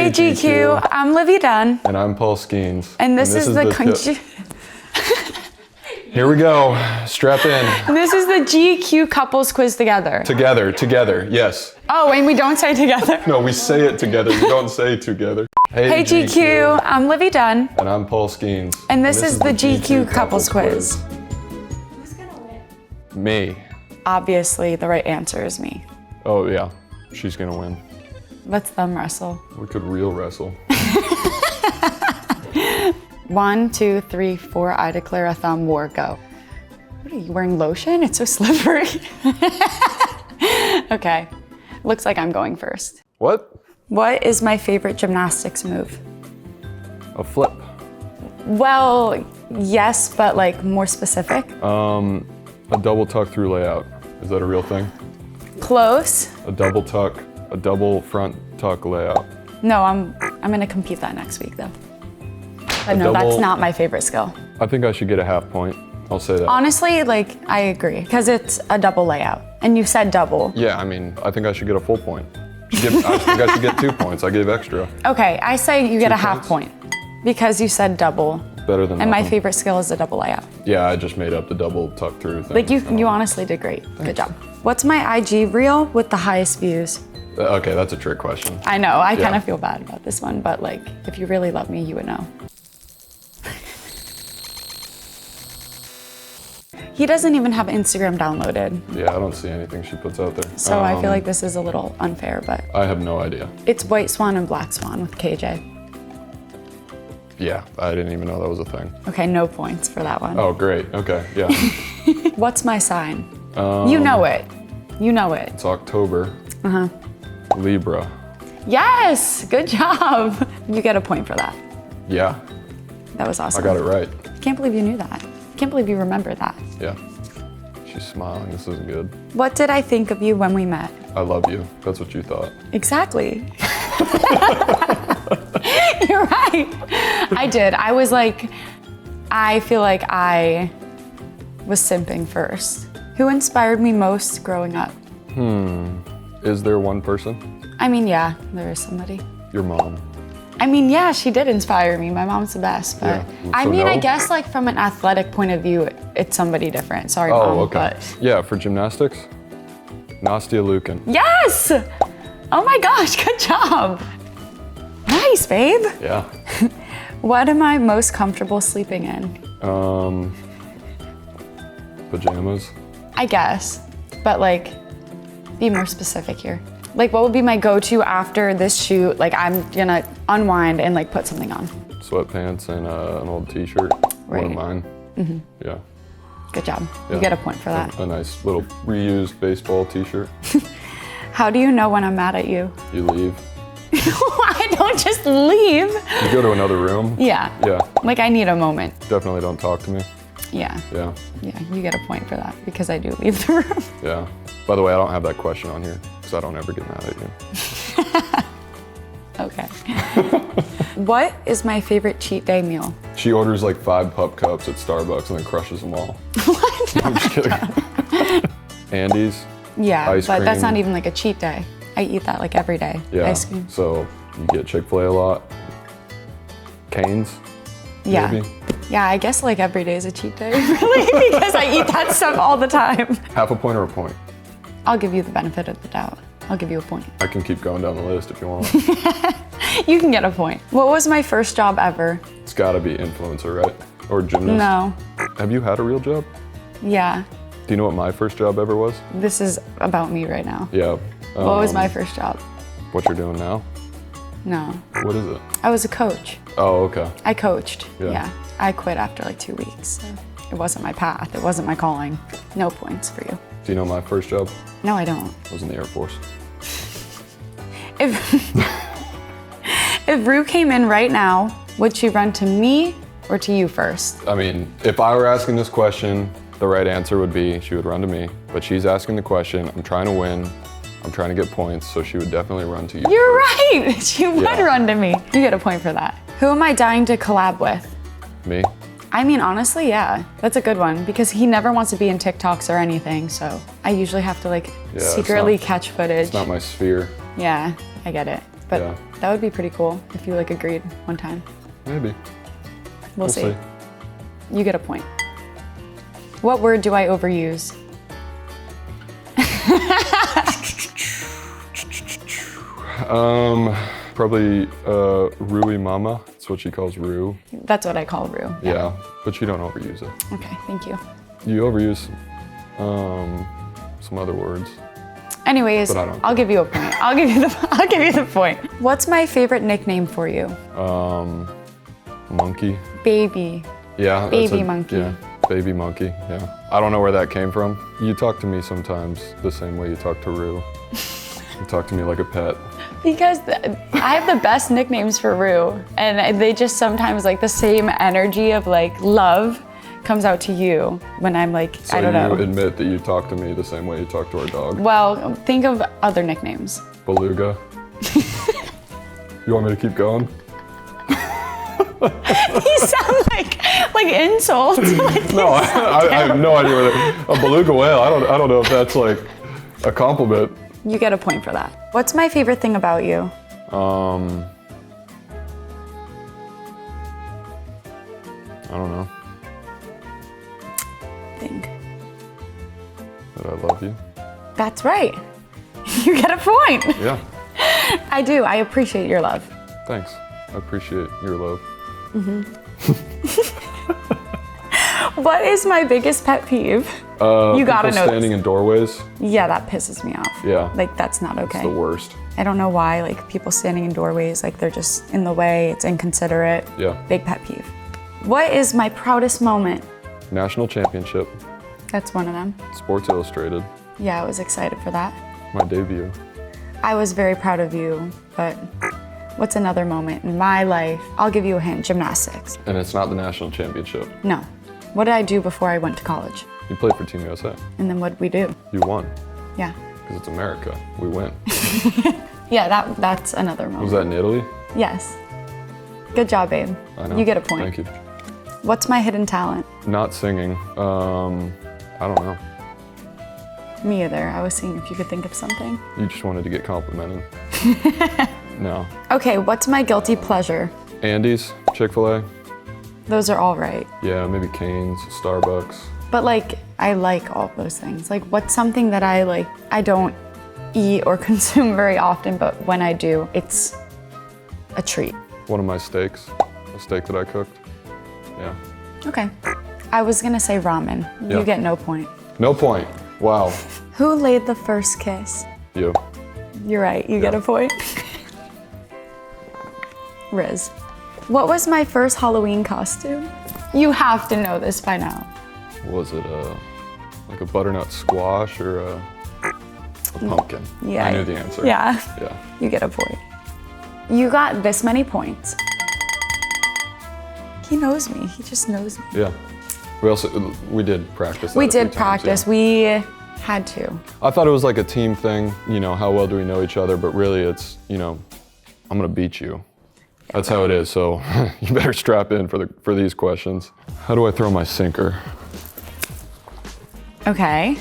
Hey GQ, I'm Livvy Dunne. And I'm Paul Skenes. And this is the Here we go, strap in. This is the GQ couples quiz together. Together, yes. Oh, and we don't say together. No, we say it together, we don't say together. Hey GQ, I'm Livvy Dunne. And I'm Paul Skenes. And this is the GQ couples quiz. Who's gonna win? Me. Obviously, the right answer is me. Oh yeah, she's gonna win. Let's thumb wrestle. We could real wrestle. 1, 2, 3, 4, I declare a thumb war, go. What are you wearing, lotion? It's so slippery. Okay, looks like I'm going first. What? What is my favorite gymnastics move? A flip. Well, yes, but like more specific. A double tuck through layout. Is that a real thing? Close. A double tuck, a double front tuck layout. No, I'm gonna compete that next week though. But no, that's not my favorite skill. I think I should get a half point. I'll say that. Honestly, like, I agree, because it's a double layout. And you said double. Yeah, I mean, I think I should get a full point. I think I should get 2 points. I gave extra. Okay, I say you get a half points? point, because you said double. Better than And my nothing. favorite skill is the double layout. Yeah, I just made up the double tuck through thing. Like, you honestly did great. Good job. What's my IG reel with the highest views? Okay, that's a trick question. I know, I kind Yeah. of feel bad about this one, but like, if you really love me, you would know. He doesn't even have Instagram downloaded, Yeah, I don't see anything she puts out there. so I feel like this is a little unfair, but I have no idea. it's White Swan and Black Swan with KJ. Yeah, I didn't even know that was a thing. Okay, no points for that one. Oh, great. Okay, yeah. What's my sign? You know it. You know it. It's October. Libra. Yes, good job. You get a point for that. Yeah, That was I awesome. got it right. Can't believe you knew that. Can't believe you remembered that. Yeah. She's smiling. This isn't good. What did I think of you when we met? I love you. That's what you thought. Exactly. You're right. I did. I was like, I feel like I was simping first. Who inspired me most growing up? Is there one person? I mean, yeah, there is somebody. Your mom. I mean, yeah, she did inspire me. My mom's the best, but Yeah. I So mean, I no? guess like from an athletic point of view, it's somebody different. Sorry, Oh, Mom, okay. but Yeah, for gymnastics, Nastia Lukin. yes! Oh my gosh, good job. Nice, babe. Yeah. What am I most comfortable sleeping in? Pajamas. I guess, but like, be more specific here. Like, what would be my go-to after this shoot? Like, I'm gonna unwind and like put something on. Sweatpants and an old t-shirt. One of Right. mine. Yeah. Good job. Yeah. You get a point for that. A nice little reused baseball t-shirt. How do you know when I'm mad at you? You leave. I don't just leave. You go to another room. Yeah. Yeah. Like, I need a moment. Definitely don't talk to me. Yeah. Yeah. Yeah, you get a point for that because I do leave the room. Yeah. By the way, I don't have that question on here because I don't ever get mad at you. Okay. What is my favorite cheat day meal? She orders like 5 pup cups at Starbucks and then crushes them all. What? I'm just kidding. Andy's. Yeah, Ice but that's cream. not even like a cheat day. I eat that like every day. Yeah. Ice cream. So you get Chick-fil-A a lot. Cane's. Yeah. Maybe. Yeah, I guess like every day is a cheat day, really, because I eat that stuff all the time. Half a point or a point? I'll give you the benefit of the doubt. I'll give you a point. I can keep going down the list if you want. You can get a point. What was my first job ever? It's gotta be influencer, right? Or gymnast. No. Have you had a real job? Yeah. Do you know what my first job ever was? This is about me right now. Yeah. What was my first job? What you're doing now? No. What is it? I was a coach. Oh, okay. I coached. Yeah. Yeah. I quit after like 2 weeks. So it wasn't my path. It wasn't my calling. No points for you. Do you know my first job? No, I don't. I was in the Air Force. If if Rue came in right now, would she run to me or to you first? I mean, if I were asking this question, the right answer would be she would run to me. But she's asking the question, I'm trying to win. I'm trying to get points, so she would definitely run to you. You're right. She would Yeah. run to me. You get a point for that. Who am I dying to collab with? Me? I mean, honestly, yeah, that's a good one because he never wants to be in TikToks or anything. So I usually have to like Yeah, it's secretly not- catch footage. It's not my sphere. Yeah, I get it. But Yeah. that would be pretty cool if you like agreed one time. Maybe. We'll see. You get a point. What word do I overuse? Probably Rui Mama. That's what she calls Rue. That's what I call Rue. Yeah, but you don't overuse it. Okay, thank you. You overuse some other words. Anyways, But I don't. I'll give you a point. I'll give you the point. What's my favorite nickname for you? Monkey. Baby. Yeah. Baby monkey. Yeah, baby monkey. Yeah. I don't know where that came from. You talk to me sometimes the same way you talk to Rue. You talk to me like a pet. Because I have the best nicknames for Rue, and they just sometimes like the same energy of like love comes out to you when I'm like, So I don't know. you admit that you talk to me the same way you talk to our dog. Well, think of other nicknames. Beluga. You want me to keep going? You sound like insults. No, I have no idea where a beluga whale. I don't know if that's like a compliment. You get a point for that. What's my favorite thing about you? I don't know. Think. That I love you. That's right. You get a point. Yeah. I do. I appreciate your love. Thanks. I appreciate your love. What is my biggest pet peeve? You gotta people know standing this. in doorways. Yeah, that pisses me off. Yeah. Like, that's not okay. It's the worst. I don't know why, like, people standing in doorways, like, they're just in the way, it's inconsiderate. Yeah. Big pet peeve. What is my proudest moment? National championship. That's one of them. Sports Illustrated. Yeah, I was excited for that. My debut. I was very proud of you, but what's another moment in my life? I'll give you a hint, gymnastics. And it's not the national championship. No. What did I do before I went to college? You played for Team USA. And then what did we do? You won. Yeah. Because it's America. We win. Yeah, that's another moment. Was that in Italy? Yes. Good job, babe. I know. You get a point. Thank you. What's my hidden talent? Not singing. I don't know. Me either. I was seeing if you could think of something. You just wanted to get complimented. No. Okay, what's my guilty pleasure? Andy's, Chick-fil-A. Those are all right. Yeah, maybe Cane's, Starbucks. But like, I like all of those things. Like, what's something that I don't eat or consume very often, but when I do, it's a treat. One of my steaks, a steak that I cooked. Yeah. Okay. I was gonna say ramen. Yeah. You get no point. No point. Wow. Who laid the first kiss? You. You're right, you get a point. Riz. What was my first Halloween costume? You have to know this by now. Was it like a butternut squash or a pumpkin? Yeah. I knew the answer. Yeah. Yeah. You get a point. You got this many points. He knows me. He just knows me. Yeah. We did practice. We that a few did times, practice. yeah. We had to. I thought it was like a team thing, you know, how well do we know each other, but really it's, you know, I'm gonna beat you. That's how it is, so you better strap in for these questions. How do I throw my sinker? Okay.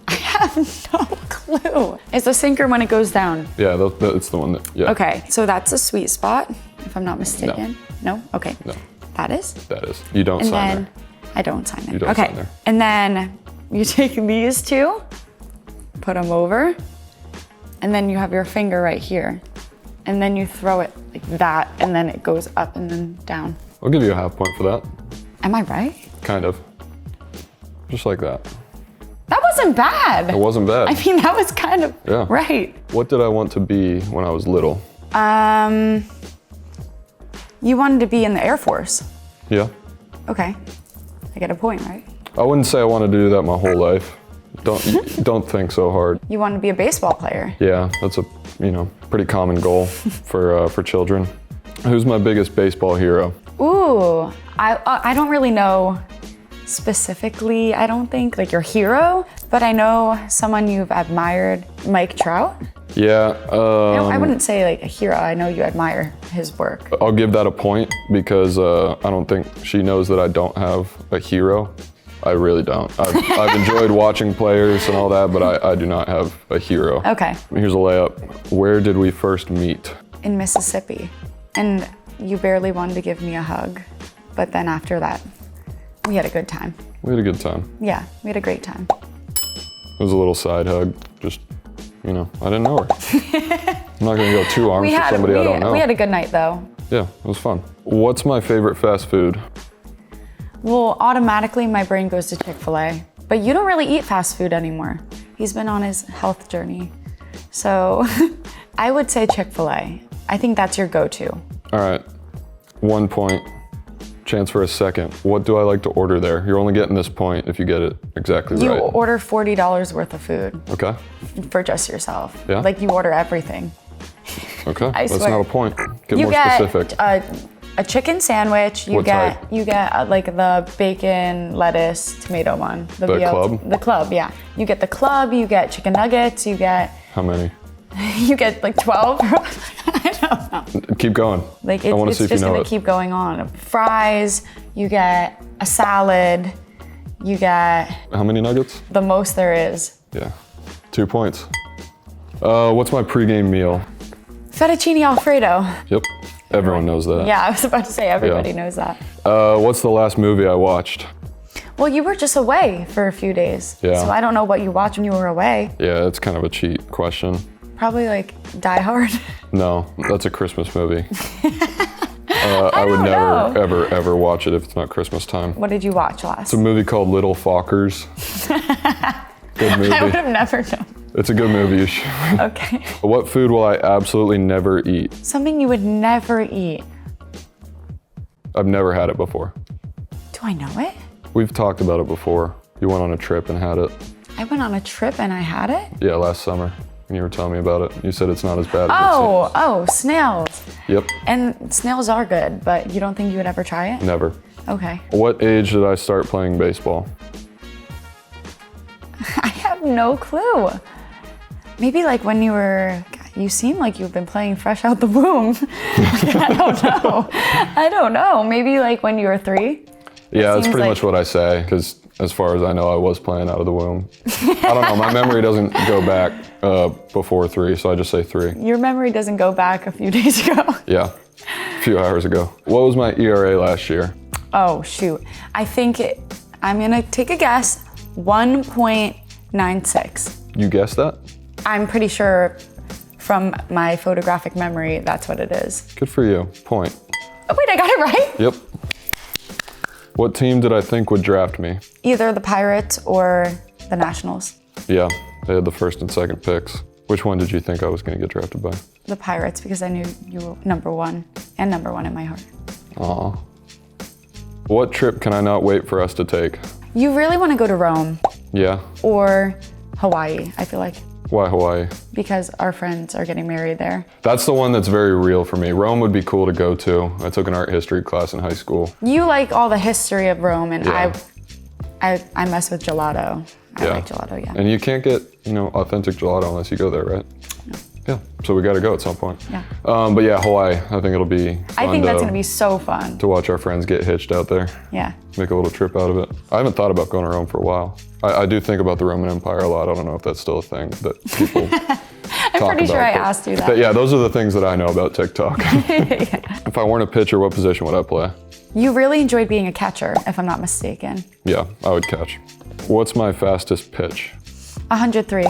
I have no clue. It's a sinker when it goes down. Yeah, it's the one that, yeah. Okay, so that's a sweet spot, if I'm not mistaken. No? Okay. No, That is? that is. You don't And sign then there. I don't sign it. You don't okay. sign there. And then you take these two, put them over, and then you have your finger right here. And then you throw it like that, and then it goes up and then down. I'll give you a half point for that. Am I right? Kind of. Just like that. That wasn't bad. It wasn't bad. I mean, that was kind of Yeah. right. What did I want to be when I was little? You wanted to be in the Air Force. Yeah. Okay. I get a point, right? I wouldn't say I wanted to do that my whole life. Don't think so hard. You wanted to be a baseball player. Yeah, that's a, you know, pretty common goal for children. Who's my biggest baseball hero? Ooh, I don't really know specifically, I don't think, like your hero, but I know someone you've admired, Mike Trout. Yeah. I wouldn't say like a hero, I know you admire his work. I'll give that a point because I don't think she knows that I don't have a hero. I really don't. I've enjoyed watching players and all that, but I do not have a hero. Okay. Here's a layup. Where did we first meet? In Mississippi. And you barely wanted to give me a hug. But then after that, we had a good time. We had a good time. Yeah, we had a great time. It was a little side hug. Just, you know, I didn't know her. I'm not gonna go two arms to somebody I don't know. We had a good night though. Yeah, it was fun. What's my favorite fast food? Well, automatically my brain goes to Chick-fil-A. But you don't really eat fast food anymore. He's been on his health journey. So I would say Chick-fil-A. I think that's your go-to. All right, 1 point. Chance for a second. What do I like to order there? You're only getting this point if you get it exactly You right. order $40 worth of food Okay, for just yourself. Yeah. Like you order everything. okay, I that's swear. not a point. Get You more get specific. a chicken sandwich. You What get type? like the bacon, lettuce, tomato one. The club? The club, yeah. You get the club. You get chicken nuggets. You get How many? you get like 12. I don't know. Keep going. Like I want to it's see if you just know gonna it. keep going on. Fries. You get a salad. You get How many nuggets? the most there is. Yeah, 2 points. What's my pregame meal? Fettuccine Alfredo. Yep, everyone knows that. Yeah, I was about to say everybody Yeah. knows that. What's the last movie I watched? Well, you were just away for a few days. Yeah. So I don't know what you watched when you were away. Yeah, it's kind of a cheat question. Probably like Die Hard. No, that's a Christmas movie. I would don't never, know. ever watch it if it's not Christmas time. What did you watch last? It's a movie called Little Fockers. Good movie. I would have never known. It's a good movie. You should. Okay. What food will I absolutely never eat? Something you would never eat. I've never had it before. Do I know it? We've talked about it before. You went on a trip and had it. I went on a trip and I had it? Yeah, last summer. And you were telling me about it. You said it's not as bad as Oh, snails. it seems. Yep, And snails are good, but you don't think you would ever try it? never. Okay. What age did I start playing baseball? I have no clue. Maybe like when you were, you seem like you've been playing fresh out the womb. I don't know. I don't know. Maybe like when you were 3? Yeah, that's seems pretty like- much what I say, because as far as I know, I was playing out of the womb. I don't know, my memory doesn't go back before 3, so I just say 3. Your memory doesn't go back a few days ago. Yeah, a few hours ago. What was my ERA last year? Oh, shoot. I think I'm gonna take a guess, 1.96. You guessed that? I'm pretty sure from my photographic memory, that's what it is. Good for you, point. Oh, wait, I got it right? Yep. What team did I think would draft me? Either the Pirates or the Nationals. Yeah, they had the first and second picks. Which one did you think I was gonna get drafted by? The Pirates, because I knew you were #1 and #1 in my heart. Aw. What trip can I not wait for us to take? You really want to go to Rome Yeah, or Hawaii, I feel like, why Hawaii? because our friends are getting married there. That's the one that's very real for me. Rome would be cool to go to. I took an art history class in high school. You like all the history of Rome, and Yeah. I mess with gelato. I Yeah. like gelato, yeah. And you can't get, authentic gelato unless you go there, right? No. Yeah, so we gotta go at some point. Yeah. But yeah, Hawaii, I think it'll be fun I think that's gonna be so fun. to watch our friends get hitched out there. Yeah. Make a little trip out of it. I haven't thought about going to Rome for a while. I do think about the Roman Empire a lot. I don't know if that's still a thing that people I'm talk pretty sure about, I but- asked you that. But yeah, those are the things that I know about TikTok. If I weren't a pitcher, what position would I play? You really enjoyed being a catcher, if I'm not mistaken. Yeah, I would catch. What's my fastest pitch? 103.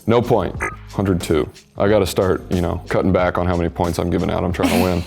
No point. 102. I got to start, cutting back on how many points I'm giving out. I'm trying to win.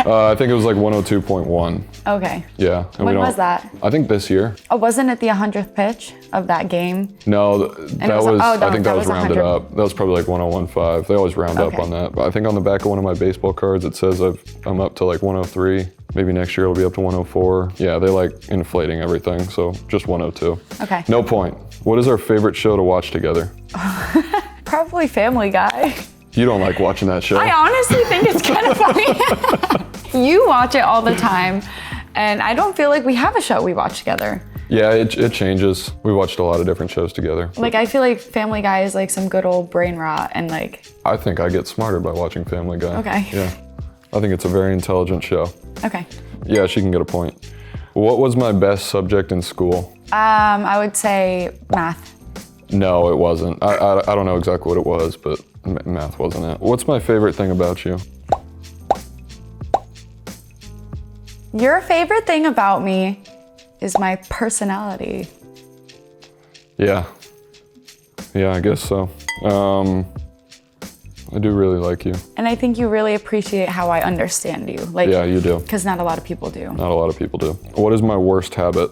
I think it was like 102.1. Okay. Yeah. And When was that? I think this year. Oh, wasn't it the 100th pitch of that game? No, that was. I think that was rounded 100. up. That was probably like 101.5. They always round up Okay. on that. But I think on the back of one of my baseball cards it says I'm up to like 103. Maybe next year it'll be up to 104. Yeah, they like inflating everything. So just 102. Okay. No point. What is our favorite show to watch together? Probably Family Guy. You don't like watching that show. I honestly think it's kind of funny. You watch it all the time, and I don't feel like we have a show we watch together. Yeah, it changes. We watched a lot of different shows together. Like, I feel like Family Guy is like some good old brain rot, and like, I think I get smarter by watching Family Guy. Okay. Yeah. I think it's a very intelligent show. okay. Yeah, she can get a point. What was my best subject in school? I would say math. No, it wasn't. I don't know exactly what it was, but math wasn't it. What's my favorite thing about you? Your favorite thing about me is my personality. Yeah. Yeah, I guess so. I do really like you. And I think you really appreciate how I understand you. Like, Yeah, you do. because not a lot of people do. Not a lot of people do. What is my worst habit?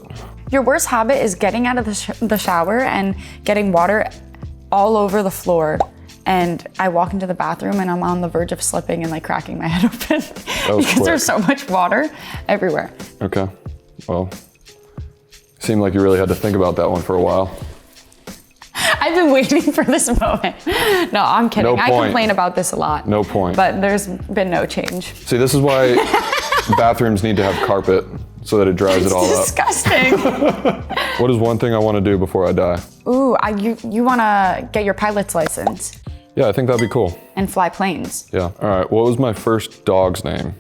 Your worst habit is getting out of the shower and getting water all over the floor. And I walk into the bathroom and I'm on the verge of slipping and like cracking my head open because there's so much water everywhere. Okay. Well, seemed like you really had to think about that one for a while. I've been waiting for this moment. No, I'm kidding. No I point. complain about this a lot. No point. But there's been no change. See, this is why bathrooms need to have carpet so that it dries it all It's disgusting. up. What is one thing I want to do before I die? Ooh, you want to get your pilot's license Yeah, I think that'd be cool. and fly planes. Yeah. All right. What was my first dog's name?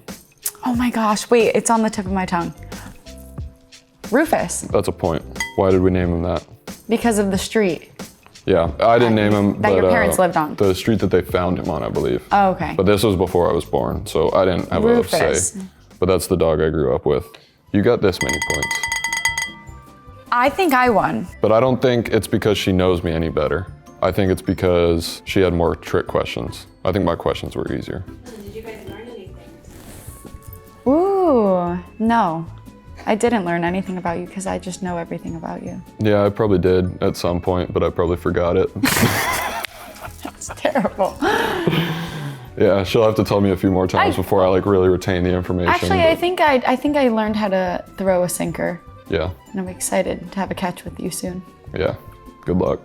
Oh my gosh, wait, it's on the tip of my tongue. Rufus, That's a point. Why did we name him that? because of the street. Yeah, I didn't name him. That but, your parents lived on. The street that they found him on, I believe. Oh, okay. But this was before I was born, so I didn't have Rufus. a say. But that's the dog I grew up with. You got this many points. I think I won. But I don't think it's because she knows me any better. I think it's because she had more trick questions. I think my questions were easier. Did you guys learn anything? Ooh, no. I didn't learn anything about you because I just know everything about you. Yeah, I probably did at some point, but I probably forgot it. It's terrible. Yeah, she'll have to tell me a few more times before I like really retain the information. Actually, I think I learned how to throw a sinker, Yeah, and I'm excited to have a catch with you soon. yeah. Good luck.